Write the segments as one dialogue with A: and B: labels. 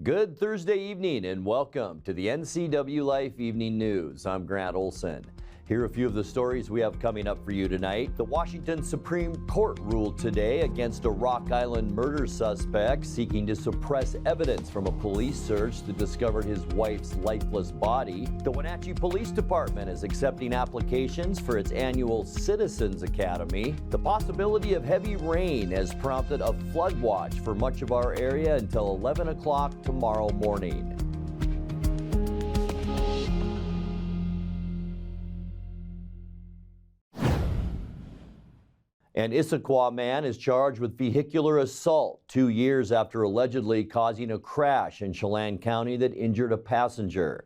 A: Good Thursday evening and welcome to the NCWLIFE Evening News. I'm Grant Olson. Here are a few of the stories we have coming up for you tonight. The Washington Supreme Court ruled today against a Rock Island murder suspect seeking to suppress evidence from a police search that discovered his wife's lifeless body. The Wenatchee Police Department is accepting applications for its annual Citizens Academy. The possibility of heavy rain has prompted a flood watch for much of our area until 11 o'clock tomorrow morning. An Issaquah man is charged with vehicular assault 2 years after allegedly causing a crash in Chelan County that injured a passenger.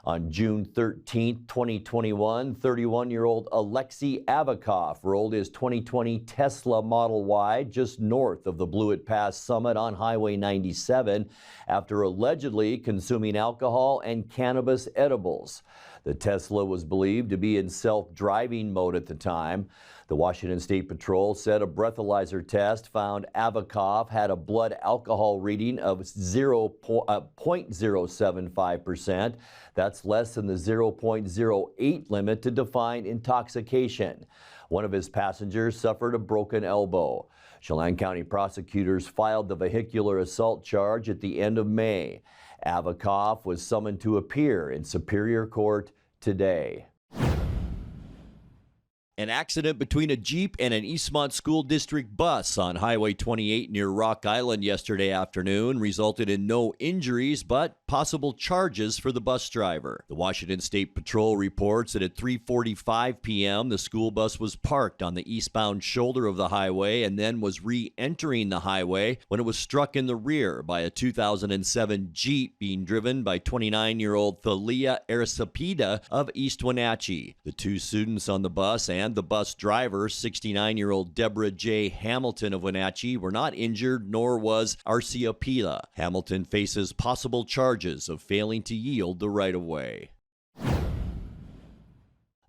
A: On June 13, 2021, 31-year-old Alexei Avakov rolled his 2020 Tesla Model Y just north of the Blewett Pass summit on Highway 97 after allegedly consuming alcohol and cannabis edibles. The Tesla was believed to be in self-driving mode at the time. The Washington State Patrol said a breathalyzer test found Avakov had a blood alcohol reading of 0.075%. That's less than the 0.08 limit to define intoxication. One of his passengers suffered a broken elbow. Chelan County prosecutors filed the vehicular assault charge at the end of May. Avakov was summoned to appear in Superior Court today. An accident between a Jeep and an Eastmont School District bus on Highway 28 near Rock Island yesterday afternoon resulted in no injuries but possible charges for the bus driver. The Washington State Patrol reports that at 3:45 p.m. the school bus was parked on the eastbound shoulder of the highway and then was re-entering the highway when it was struck in the rear by a 2007 Jeep being driven by 29-year-old Thalia Aristopida of East Wenatchee. The two students on the bus and the bus driver, 69-year-old Deborah J. Hamilton of Wenatchee, were not injured, nor was Aristopida. Hamilton faces possible charges of failing to yield the right-of-way.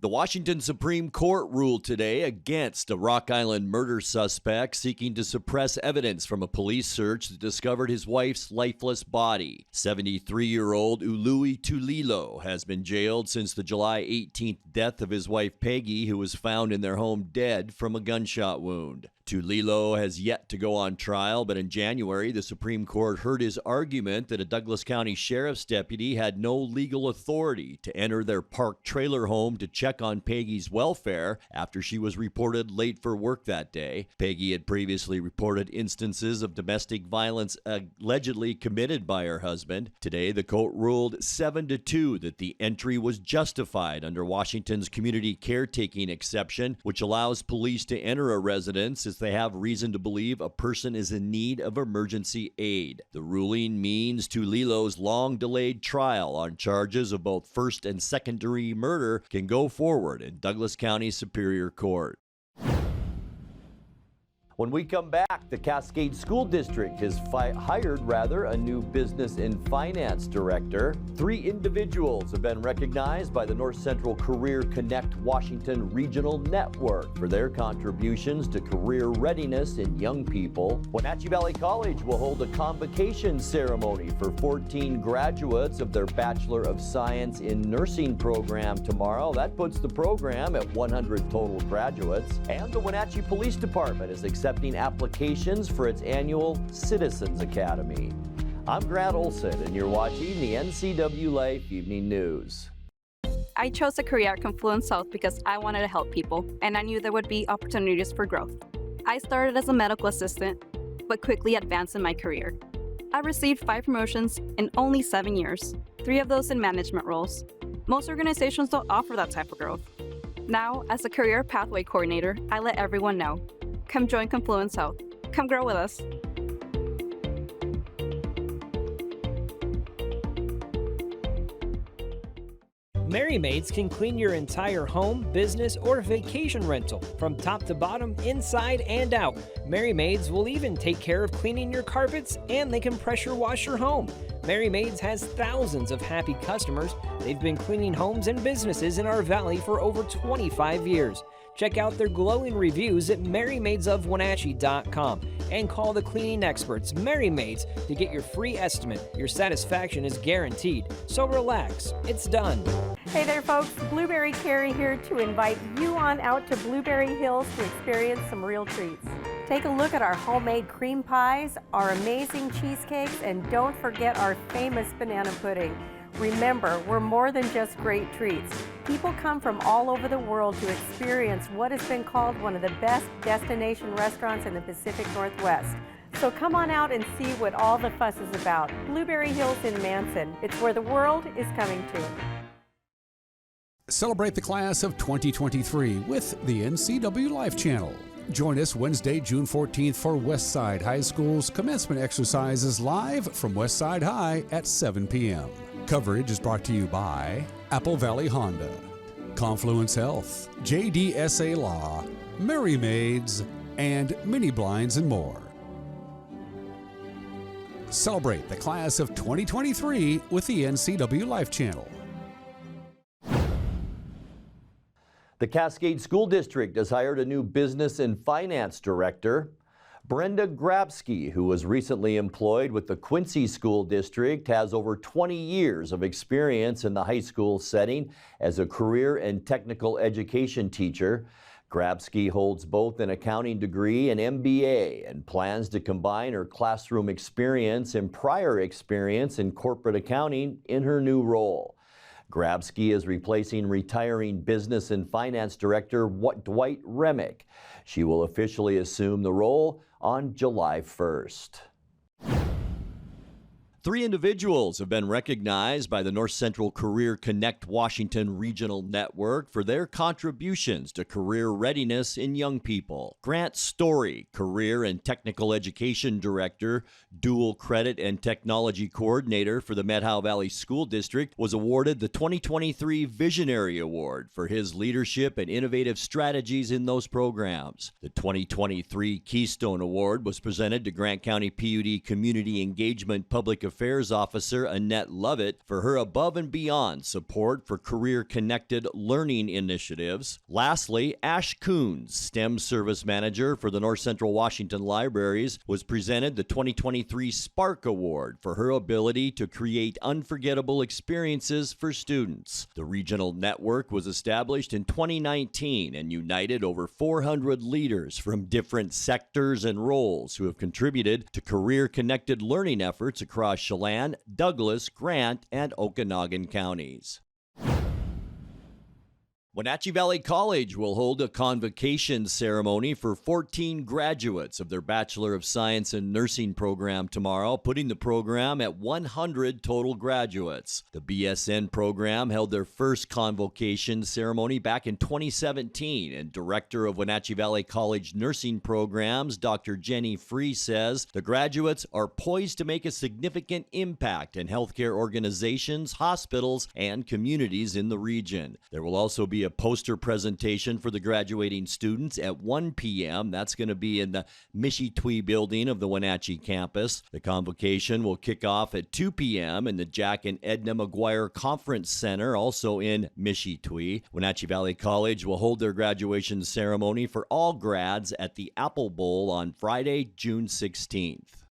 A: The Washington Supreme Court ruled today against a Rock Island murder suspect seeking to suppress evidence from a police search that discovered his wife's lifeless body. 73-year-old Ului Tulilo has been jailed since the July 18th death of his wife Peggy, who was found in their home dead from a gunshot wound. Tulilo has yet to go on trial, but in January, the Supreme Court heard his argument that a Douglas County Sheriff's deputy had no legal authority to enter their parked trailer home to check on Peggy's welfare after she was reported late for work that day. Peggy had previously reported instances of domestic violence allegedly committed by her husband. Today, the court ruled 7-2 that the entry was justified under Washington's community caretaking exception, which allows police to enter a residence they have reason to believe a person is in need of emergency aid. The ruling means Tulilo's long-delayed trial on charges of both first and second-degree murder can go forward in Douglas County Superior Court. When we come back, the Cascade School District has hired a new business and finance director. 3 individuals have been recognized by the North Central Career Connect Washington Regional Network for their contributions to career readiness in young people. Wenatchee Valley College will hold a convocation ceremony for 14 graduates of their Bachelor of Science in Nursing program tomorrow. That puts the program at 100 total graduates. And the Wenatchee Police Department is accepting applications for its annual Citizens Academy. I'm Grant Olson, and you're watching the NCWLIFE Evening News.
B: I chose a career at Confluence South because I wanted to help people, and I knew there would be opportunities for growth. I started as a medical assistant, but quickly advanced in my career. I received 5 promotions in only 7 years, 3 of those in management roles. Most organizations don't offer that type of growth. Now, as a career pathway coordinator, I let everyone know. Come join Confluence Health. Come grow with us.
C: Merry Maids can clean your entire home, business, or vacation rental from top to bottom, inside and out. Merry Maids will even take care of cleaning your carpets, and they can pressure wash your home. Merry Maids has thousands of happy customers. They've been cleaning homes and businesses in our valley for over 25 years. Check out their glowing reviews at MaryMaidsOfWenatchee.com and call the cleaning experts, Mary Maids, to get your free estimate. Your satisfaction is guaranteed, so relax. It's done.
D: Hey there, folks. Blueberry Carrie here to invite you on out to Blueberry Hills to experience some real treats. Take a look at our homemade cream pies, our amazing cheesecakes, and don't forget our famous banana pudding. Remember, we're more than just great treats. People come from all over the world to experience what has been called one of the best destination restaurants in the Pacific Northwest. So come on out and see what all the fuss is about. Blueberry Hills in Manson. It's where the world is coming to.
E: Celebrate the class of 2023 with the NCWLIFE channel. Join us Wednesday, June 14th for Westside High School's commencement exercises live from Westside High at 7 p.m. Coverage is brought to you by Apple Valley Honda, Confluence Health, JDSA Law, Mary Maids, and Mini Blinds and more. Celebrate the class of 2023 with the NCWLIFE channel.
A: The Cascade School District has hired a new business and finance director. Brenda Grabsky, who was recently employed with the Quincy School District, has over 20 years of experience in the high school setting as a career and technical education teacher. Grabsky holds both an accounting degree and MBA and plans to combine her classroom experience and prior experience in corporate accounting in her new role. Grabsky is replacing retiring business and finance director Dwight Remick. She will officially assume the role on July 1st. 3 individuals have been recognized by the North Central Career Connect Washington Regional Network for their contributions to career readiness in young people. Grant Story, Career and Technical Education Director, Dual Credit and Technology Coordinator for the Methow Valley School District, was awarded the 2023 Visionary Award for his leadership and innovative strategies in those programs. The 2023 Keystone Award was presented to Grant County PUD Community Engagement Public Affairs Officer Annette Lovett for her above and beyond support for career-connected learning initiatives. Lastly, Ash Coons, STEM Service Manager for the North Central Washington Libraries, was presented the 2023 Spark Award for her ability to create unforgettable experiences for students. The regional network was established in 2019 and united over 400 leaders from different sectors and roles who have contributed to career-connected learning efforts across Chelan, Douglas, Grant, and Okanogan counties. Wenatchee Valley College will hold a convocation ceremony for 14 graduates of their Bachelor of Science in Nursing program tomorrow, putting the program at 100 total graduates. The BSN program held their first convocation ceremony back in 2017, and Director of Wenatchee Valley College Nursing Programs, Dr. Jenny Free, says the graduates are poised to make a significant impact in healthcare organizations, hospitals, and communities in the region. There will also be a poster presentation for the graduating students at 1 p.m. That's going to be in the Mishi-Twee building of the Wenatchee campus. The convocation will kick off at 2 p.m. in the Jack and Edna McGuire Conference Center, also in Mishi-Twee. Wenatchee Valley College will hold their graduation ceremony for all grads at the Apple Bowl on Friday, June 16th.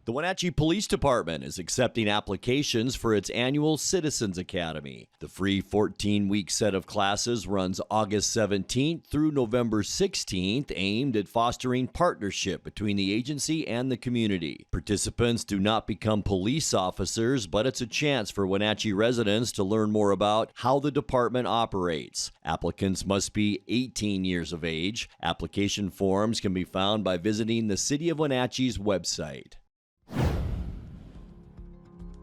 A: The Wenatchee Police Department is accepting applications for its annual Citizens Academy. The free 14-week set of classes runs August 17th through November 16th, aimed at fostering partnership between the agency and the community. Participants do not become police officers, but it's a chance for Wenatchee residents to learn more about how the department operates. Applicants must be 18 years of age. Application forms can be found by visiting the City of Wenatchee's website.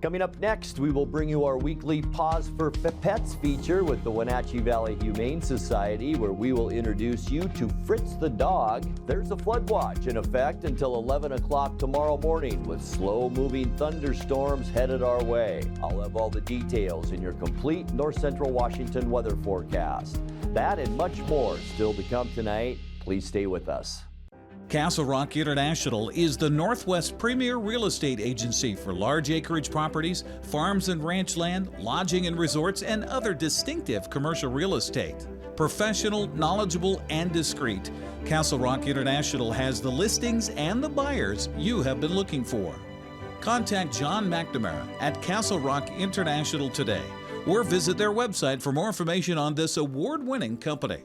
A: Coming up next, we will bring you our weekly Pause for Pets feature with the Wenatchee Valley Humane Society, where we will introduce you to Fritz the dog. There's a flood watch in effect until 11 o'clock tomorrow morning, with slow-moving thunderstorms headed our way. I'll have all the details in your complete North Central Washington weather forecast. That and much more still to come tonight. Please stay with us.
F: Castle Rock International is the Northwest premier real estate agency for large acreage properties, farms and ranch land, lodging and resorts, and other distinctive commercial real estate. Professional, knowledgeable, and discreet, Castle Rock International has the listings and the buyers you have been looking for. Contact John McNamara at Castle Rock International today, or visit their website for more information on this award-winning company.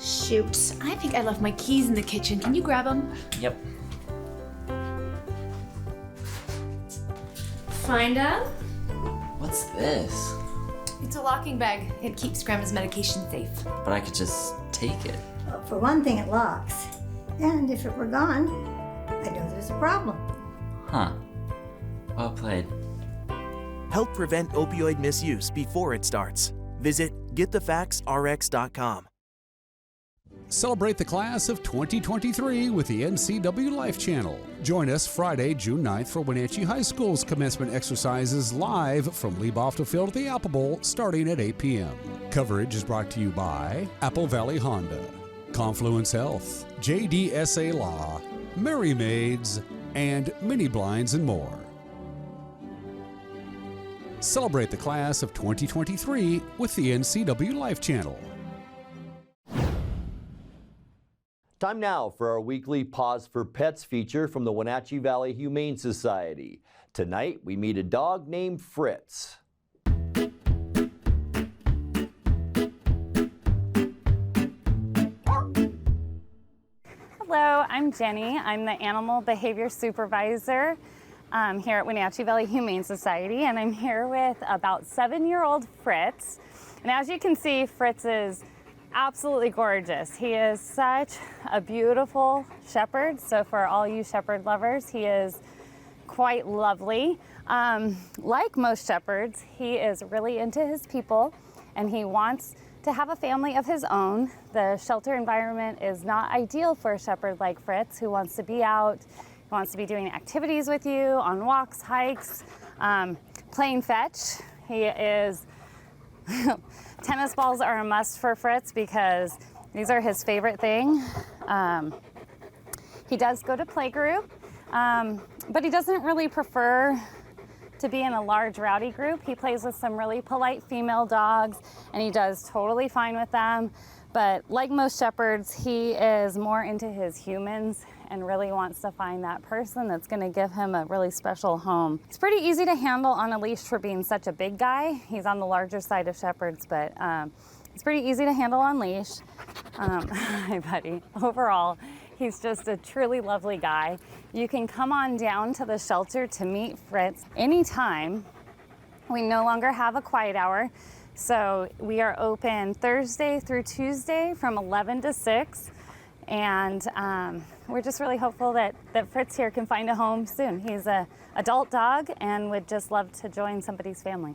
G: Shoot, I think I left my keys in the kitchen. Can you grab them?
H: Yep.
G: Find them?
H: What's this?
G: It's a locking bag. It keeps Grandma's medication safe.
H: But I could just take it.
I: Well, for one thing, it locks. And if it were gone, I know there's a problem.
H: Huh. Well played.
J: Help prevent opioid misuse before it starts. Visit getthefactsrx.com.
E: Celebrate the class of 2023 with the NCWLIFE channel. Join us Friday, June 9th for Wenatchee High School's commencement exercises live from Liebofta Field at the Apple Bowl starting at 8 p.m. Coverage is brought to you by Apple Valley Honda, Confluence Health, JDSA Law, Merry Maids, and Mini Blinds and more. Celebrate the class of 2023 with the NCWLIFE channel.
A: Time now for our weekly Pause for Pets feature from the Wenatchee Valley Humane Society. Tonight, we meet a dog named Fritz.
K: Hello, I'm Jenny. I'm the Animal Behavior Supervisor here at Wenatchee Valley Humane Society, and I'm here with about 7-year-old Fritz. And as you can see, Fritz is absolutely gorgeous. He is such a beautiful shepherd. So for all you shepherd lovers, he is quite lovely. Like most shepherds, he is really into his people and he wants to have a family of his own. The shelter environment is not ideal for a shepherd like Fritz, who wants to be out, who wants to be doing activities with you, on walks, hikes, playing fetch. He is tennis balls are a must for Fritz because these are his favorite thing. He does go to playgroup, but he doesn't really prefer to be in a large rowdy group. He plays with some really polite female dogs and he does totally fine with them. But like most shepherds, he is more into his humans and really wants to find that person that's going to give him a really special home. It's pretty easy to handle on a leash for being such a big guy. He's on the larger side of shepherds, but it's pretty easy to handle on leash. Hi, buddy. Overall, he's just a truly lovely guy. You can come on down to the shelter to meet Fritz anytime. We no longer have a quiet hour, so we are open Thursday through Tuesday from 11 to 6. And we're just really hopeful that Fritz here can find a home soon. He's an adult dog and would just love to join somebody's family.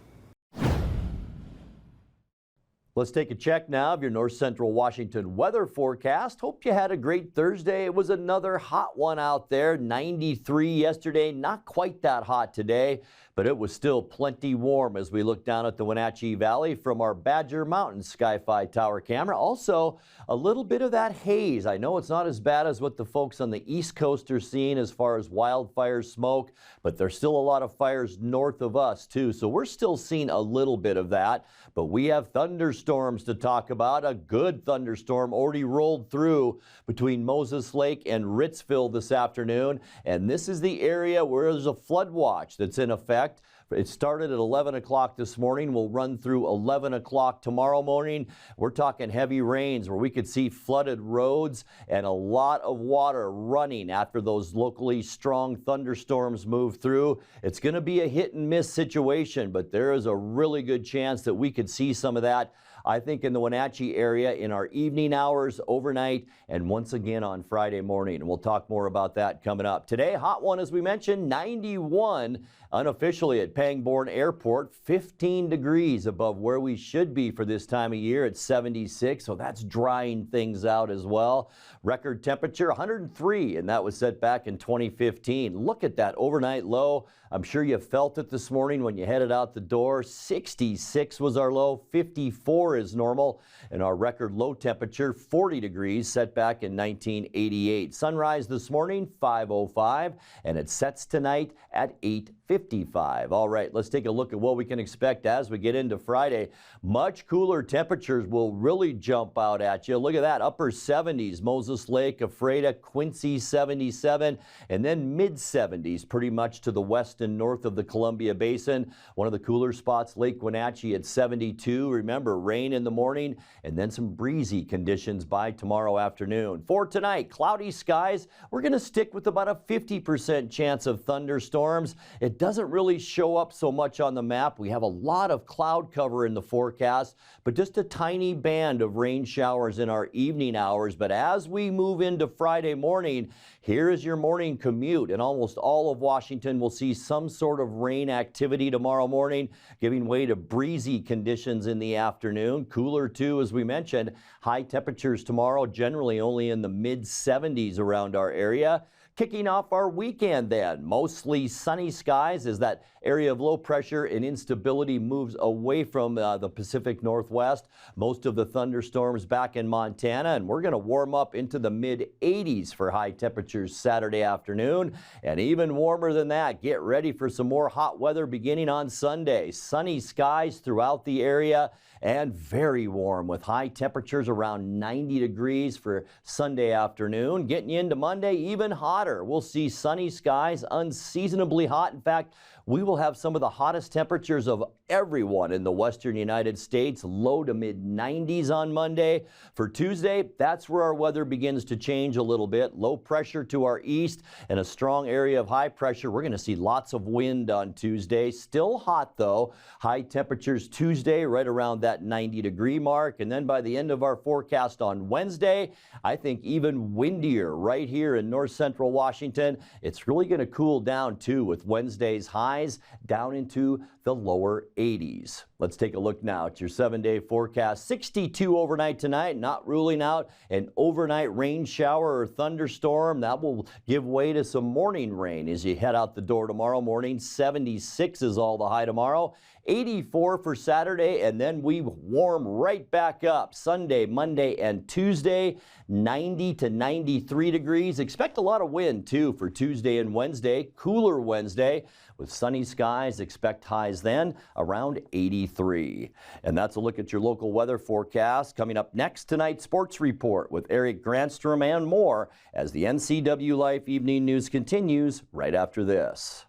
A: Let's take a check now of your North Central Washington weather forecast. Hope you had a great Thursday. It was another hot one out there. 93 yesterday, not quite that hot today, but it was still plenty warm as we look down at the Wenatchee Valley from our Badger Mountain Sky-Fi Tower camera. Also, a little bit of that haze. I know it's not as bad as what the folks on the East Coast are seeing as far as wildfire smoke, but there's still a lot of fires north of us too. So we're still seeing a little bit of that, but we have thunderstorms to talk about. A good thunderstorm already rolled through between Moses Lake and Ritzville this afternoon, and this is the area where there's a flood watch that's in effect. It started at 11 o'clock this morning. We'll run through 11 o'clock tomorrow morning. We're talking heavy rains where we could see flooded roads and a lot of water running after those locally strong thunderstorms move through. It's going to be a hit and miss situation, but there is a really good chance that we could see some of that I think in the Wenatchee area in our evening hours, overnight, and once again on Friday morning. And we'll talk more about that coming up. Today, hot one, as we mentioned, 91 unofficially at Pangbourne Airport, 15 degrees above where we should be for this time of year at 76. So that's drying things out as well. Record temperature 103, and that was set back in 2015. Look at that overnight low. I'm sure you felt it this morning when you headed out the door. 66 was our low, 54 is normal, and our record low temperature 40 degrees set back in 1988. Sunrise this morning 5:05, and it sets tonight at 8:55. All right, let's take a look at what we can expect as we get into Friday. Much cooler temperatures will really jump out at you. Look at that, upper 70s, Moses Lake, Ephrata, Quincy 77, and then mid 70s pretty much to the west and north of the Columbia Basin. One of the cooler spots, Lake Wenatchee at 72. Remember, rain in the morning and then some breezy conditions by tomorrow afternoon. For tonight, cloudy skies. We're going to stick with about a 50% chance of thunderstorms. It doesn't really show up so much on the map. We have a lot of cloud cover in the forecast, but just a tiny band of rain showers in our evening hours. But as we move into Friday morning, here is your morning commute, and almost all of Washington will see some sort of rain activity tomorrow morning, giving way to breezy conditions in the afternoon. Cooler too, as we mentioned. High temperatures tomorrow, generally only in the mid 70s around our area. Kicking off our weekend then, mostly sunny skies as that area of low pressure and instability moves away from the Pacific Northwest. Most of the thunderstorms back in Montana, and we're going to warm up into the mid 80s for high temperatures Saturday afternoon. And even warmer than that, get ready for some more hot weather beginning on Sunday. Sunny skies throughout the area and very warm with high temperatures around 90 degrees for Sunday afternoon. Getting you into Monday, even hotter. We'll see sunny skies, unseasonably hot. In fact, we will have some of the hottest temperatures of everyone in the western United States, low to mid 90s on Monday. For Tuesday, that's where our weather begins to change a little bit. Low pressure to our east and a strong area of high pressure. We're going to see lots of wind on Tuesday. Still hot though. High temperatures Tuesday right around that 90-degree mark. And then by the end of our forecast on Wednesday, I think even windier right here in north central Washington. It's really going to cool down too with Wednesday's highs down into the lower 80s. Let's take a look now at your 7-day forecast. 62 overnight tonight, not ruling out an overnight rain shower or thunderstorm. That will give way to some morning rain as you head out the door tomorrow morning. 76 is all the high tomorrow. 84 for Saturday, and then we warm right back up Sunday, Monday, and Tuesday, 90 to 93 degrees. Expect a lot of wind, too, for Tuesday and Wednesday. Cooler Wednesday with sunny skies. Expect highs then around 83. And that's a look at your local weather forecast. Coming up next, tonight's Sports Report with Eric Granstrom and more as the NCWLIFE Evening News continues right after this.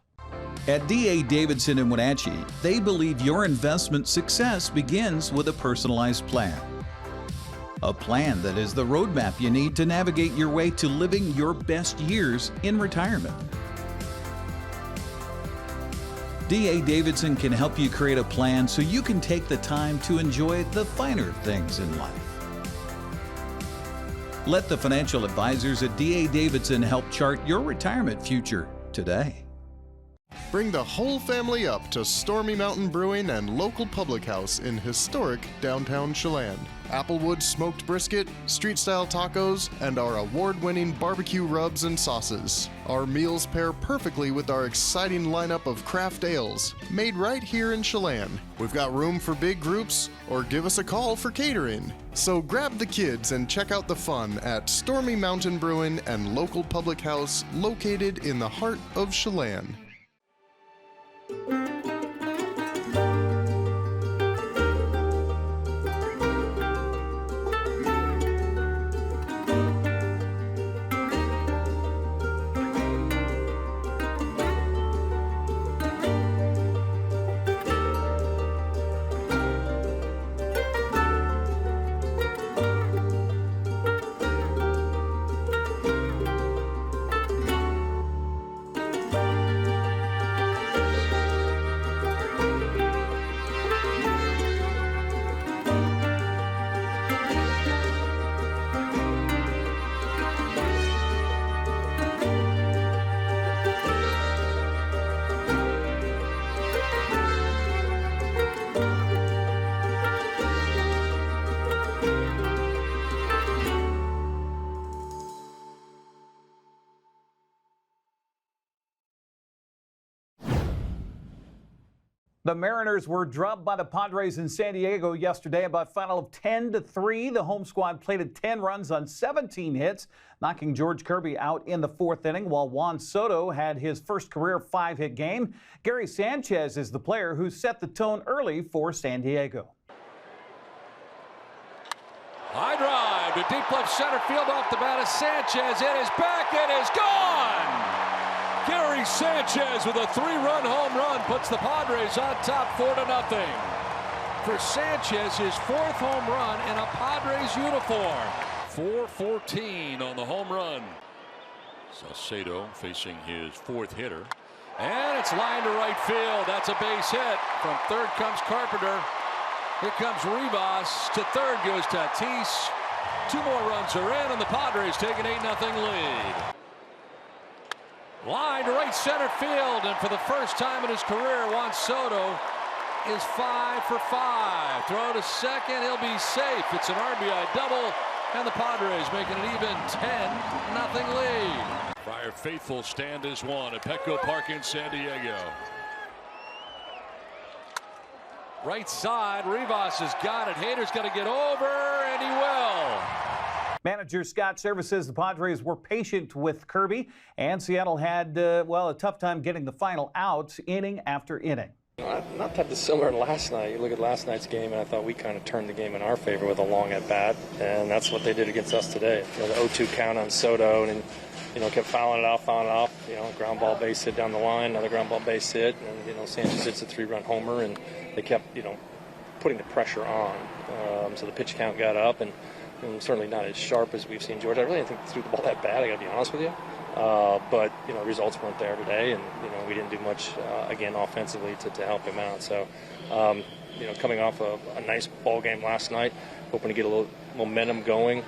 F: At D.A. Davidson in Wenatchee, they believe your investment success begins with a personalized plan. A plan that is the roadmap you need to navigate your way to living your best years in retirement. D.A. Davidson can help you create a plan so you can take the time to enjoy the finer things in life. Let the financial advisors at D.A. Davidson help chart your retirement future today.
L: Bring the whole family up to Stormy Mountain Brewing and local public house in historic downtown Chelan. Applewood smoked brisket, street-style tacos, and our award-winning barbecue rubs and sauces. Our meals pair perfectly with our exciting lineup of craft ales, made right here in Chelan. We've got room for big groups, or give us a call for catering. So grab the kids and check out the fun at Stormy Mountain Brewing and local public house located in the heart of Chelan.
M: The Mariners were drubbed by the Padres in San Diego yesterday by a final of 10-3. The home squad plated 10 runs on 17 hits, knocking George Kirby out in the fourth inning, while Juan Soto had his first career 5-hit game. Gary Sanchez is the player who set the tone early for San Diego.
N: High drive to deep left center field off the bat of Sanchez. It is back. It is gone. Gary Sanchez with a 3-run home run puts the Padres on top 4-0. For Sanchez, his 4th home run in a Padres uniform. 4-14 on the home run. Saucedo facing his 4th hitter. And it's lined to right field. That's a base hit. From third comes Carpenter. Here comes Rivas. To third goes Tatis. 2 more runs are in, and the Padres take an 8-0 lead. Line to right center field, and for the first time in his career, Juan Soto is 5 for 5. Throw to second, he'll be safe. It's an RBI double, and the Padres make it an even 10-0 lead. Friar faithful stand as one at Petco Park in San Diego. Right side, Rivas has got it. Hader's got to get over, and he will.
M: Manager Scott Servais says the Padres were patient with Kirby, and Seattle had, a tough time getting the final out inning after inning.
O: Not that dissimilar to last night. You look at last night's game, and I thought we kind of turned the game in our favor with a long at-bat, and that's what they did against us today. The 0-2 count on Soto, and kept fouling it off. Ground ball base hit down the line, another ground ball base hit, and Sanchez hits a 3-run homer, and they kept, putting the pressure on. So the pitch count got up, and certainly not as sharp as we've seen George. I really didn't think he threw the ball that bad, I got to be honest with you. But results weren't there today, and we didn't do much again offensively to help him out. So coming off a nice ball game last night, hoping to get a little momentum going.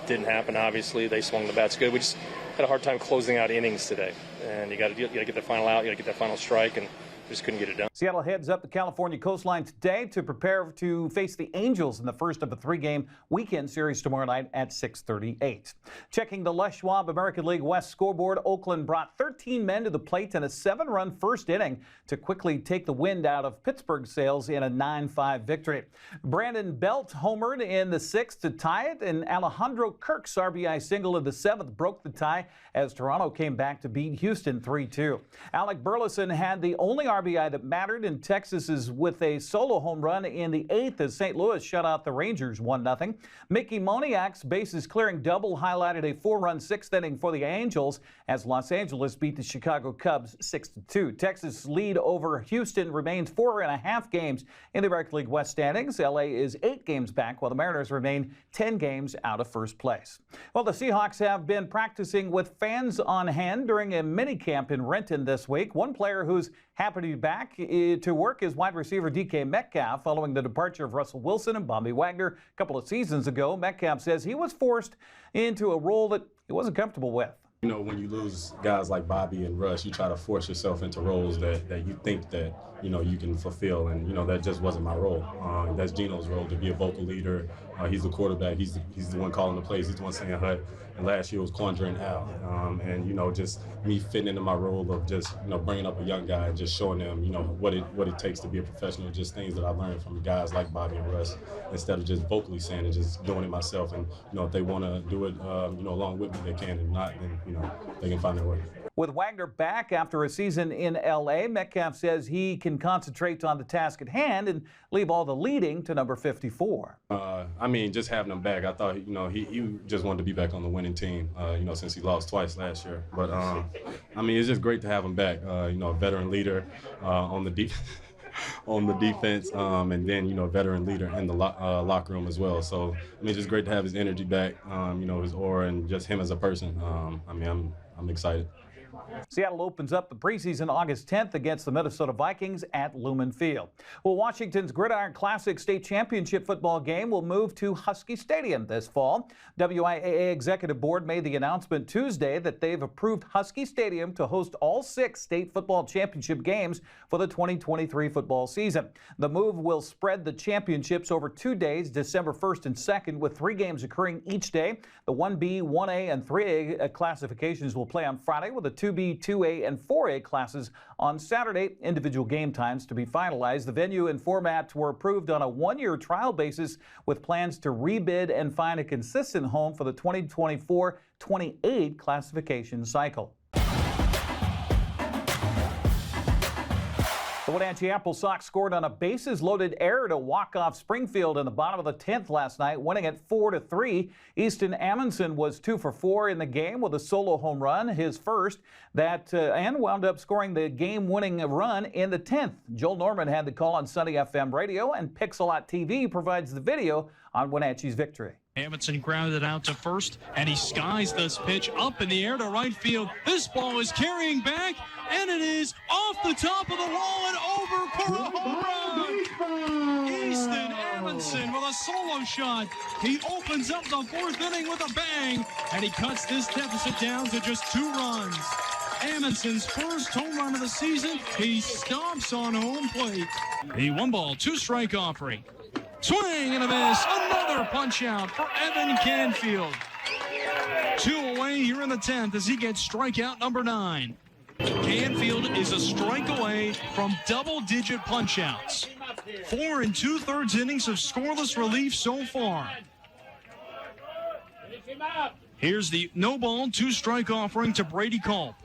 O: Didn't happen, obviously. They swung the bats good. We just had a hard time closing out innings today, and you got to get the final out, you got to get that final strike, and just couldn't get it done.
M: Seattle heads up the California coastline today to prepare to face the Angels in the first of a 3-game weekend series tomorrow night at 6:38. Checking the Les Schwab American League West scoreboard, Oakland brought 13 men to the plate in a 7-run first inning to quickly take the wind out of Pittsburgh's sails in a 9-5 victory. Brandon Belt homered in the 6th to tie it, and Alejandro Kirk's RBI single in the 7th broke the tie as Toronto came back to beat Houston 3-2. Alec Burleson had the only RBI that mattered in Texas with a solo home run in the 8th as St. Louis shut out the Rangers 1-0. Mickey Moniak's bases clearing double highlighted a 4-run 6th inning for the Angels as Los Angeles beat the Chicago Cubs 6-2. Texas' lead over Houston remains 4.5 games in the American League West standings. LA is 8 games back while the Mariners remain 10 games out of first place. Well, the Seahawks have been practicing with fans on hand during a mini camp in Renton this week. One player who's happy to be back to work is wide receiver DK Metcalf following the departure of Russell Wilson and Bobby Wagner a couple of seasons ago. Metcalf says he was forced into a role that he wasn't comfortable with.
P: When you lose guys like Bobby and Russ, you try to force yourself into roles that you think that, you can fulfill. And, that just wasn't my role. That's Geno's role, to be a vocal leader. He's the quarterback. He's the one calling the plays. He's the one saying HUD. And last year was Quandra and Al. And, just me fitting into my role of just, bringing up a young guy and just showing them, what it takes to be a professional. Just things that I learned from guys like Bobby and Russ, instead of just vocally saying it, just doing it myself. And, if they want to do it, along with me, they can. And not, then, they can find their way.
M: With Wagner back after a season in L.A., Metcalf says he can concentrate on the task at hand and leave all the leading to number 54.
P: Just having him back, I thought, he just wanted to be back on the winning team, since he lost twice last year. But, it's just great to have him back, a veteran leader on the defense, and then, a veteran leader in the locker room as well. So, just great to have his energy back, his aura, and just him as a person. I'm excited.
M: Seattle opens up the preseason August 10th against the Minnesota Vikings at Lumen Field. Well, Washington's Gridiron Classic State Championship football game will move to Husky Stadium this fall. WIAA Executive Board made the announcement Tuesday that they've approved Husky Stadium to host all 6 state football championship games for the 2023 football season. The move will spread the championships over 2 days, December 1st and 2nd, with 3 games occurring each day. The 1B, 1A, and 3A classifications will play on Friday, with the 2B, 2A, and 4A classes on Saturday. Individual game times to be finalized. The venue and format were approved on a one-year trial basis with plans to rebid and find a consistent home for the 2024-28 classification cycle. The Wenatchee Apple Sox scored on a bases-loaded error to walk off Springfield in the bottom of the 10th last night, winning it 4-3. Easton Amundsen was 2 for 4 in the game with a solo home run, his first, and wound up scoring the game-winning run in the 10th. Joel Norman had the call on Sunny FM Radio, and Pixelot TV provides the video on Wenatchee's victory.
Q: Amundsen grounded out to first, and he skies this pitch up in the air to right field. This ball is carrying back, and it is off the top of the wall and over for a home run. Easton Amundsen with a solo shot. He opens up the fourth inning with a bang, and he cuts this deficit down to just 2 runs. Amundsen's first home run of the season. He stomps on home plate. The 1-ball, 2-strike offering. Swing and a miss. Another punch out for Evan Canfield. 2 away here in the 10th as he gets strikeout number 9. Canfield is a strike away from double-digit punch-outs. 4 2/3 innings of scoreless relief so far. Here's the no-ball, 2-strike offering to Brady Culp.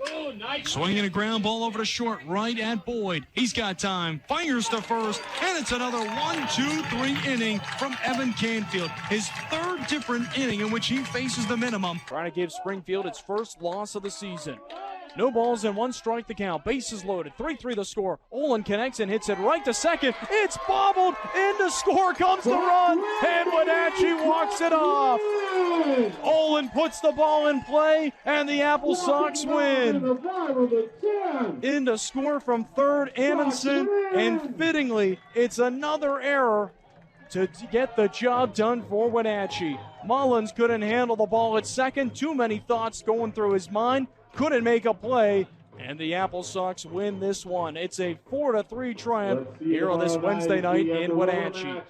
Q: Swinging a ground ball over to short, right at Boyd. He's got time, fires to first, and it's another 1-2-3 inning from Evan Canfield. His 3rd different inning in which he faces the minimum.
R: Trying to give Springfield its first loss of the season. No balls and 1 strike the count. Bases loaded. 3-3 the score. Olin connects and hits it right to second. It's bobbled. Into score comes the run. And Wenatchee walks it off. Olin puts the ball in play, and the Apple Sox win. Into score from third, Amundsen. And fittingly, it's another error to get the job done for Wenatchee. Mullins couldn't handle the ball at second. Too many thoughts going through his mind. Couldn't make a play, and the Apple Sox win this one. It's a 4-3 triumph here on this Wednesday night in Wenatchee.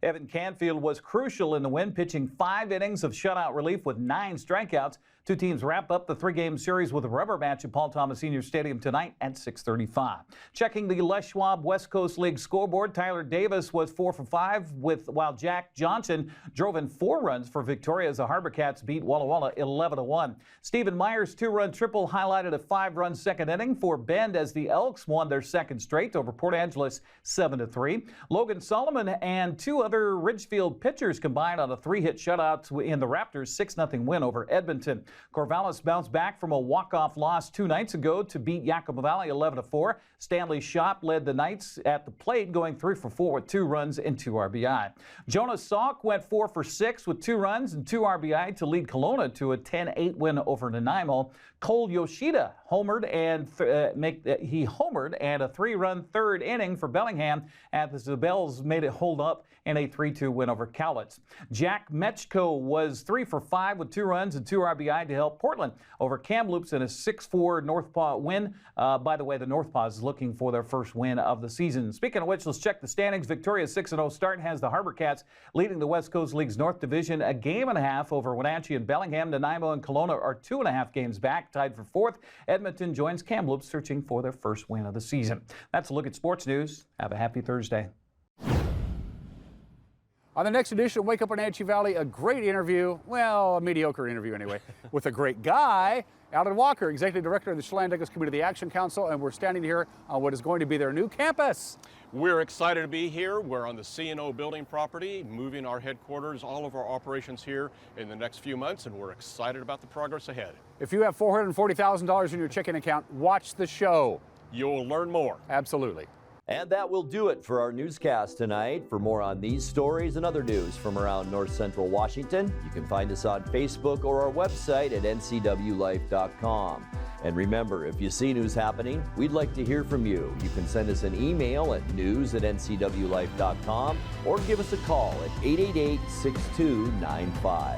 M: Evan Canfield was crucial in the win, pitching 5 innings of shutout relief with 9 strikeouts. Two teams wrap up the 3-game series with a rubber match at Paul Thomas Senior Stadium tonight at 6:35. Checking the Les Schwab West Coast League scoreboard, Tyler Davis was 4 for 5, while Jack Johnson drove in 4 runs for Victoria as the Harbor Cats beat Walla Walla 11-1. Stephen Meyer's 2-run triple highlighted a 5-run second inning for Bend as the Elks won their 2nd straight over Port Angeles 7-3. Logan Solomon and 2 other Ridgefield pitchers combined on a 3-hit shutout in the Raptors' 6-0 win over Edmonton. Corvallis bounced back from a walk-off loss 2 nights ago to beat Yakima Valley 11-4. Stanley Shop led the Knights at the plate, going 3 for 4 with 2 runs and 2 RBI. Jonas Salk went 4 for 6 with 2 runs and 2 RBI to lead Kelowna to a 10-8 win over Nanaimo. Cole Yoshida homered and a 3-run 3rd inning for Bellingham as the Bells made it hold up in a 3-2 win over Cowlitz. Jack Metchko was 3 for 5 with 2 runs and 2 RBI to help Portland over Kamloops in a 6-4 North Paw win. By the way, the North Paws is looking for their first win of the season. Speaking of which, let's check the standings. Victoria's 6-0 start has the Harbor Cats leading the West Coast League's North Division a 1.5 over Wenatchee and Bellingham. Nanaimo and Kelowna are 2.5 games back, tied for 4th. Edmonton joins Kamloops searching for their first win of the season. That's a look at sports news. Have a happy Thursday.
E: On the next edition of Wake Up Wenatchee Valley, a great interview, well, a mediocre interview anyway, with a great guy, Alan Walker, Executive Director of the Chelan Community Action Council, and we're standing here on what is going to be their new campus.
S: We're excited to be here. We're on the C&O building property, moving our headquarters, all of our operations here in the next few months, and we're excited about the progress ahead.
E: If you have $440,000 in your checking account, watch the show.
S: You'll learn more.
E: Absolutely.
A: And that will do it for our newscast tonight. For more on these stories and other news from around North Central Washington, you can find us on Facebook or our website at ncwlife.com. And remember, if you see news happening, we'd like to hear from you. You can send us an email at news@ncwlife.com or give us a call at 888-6295.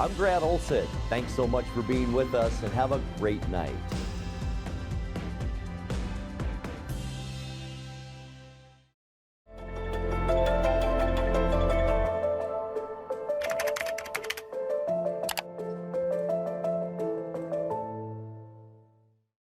A: I'm Grant Olson. Thanks so much for being with us and have a great night.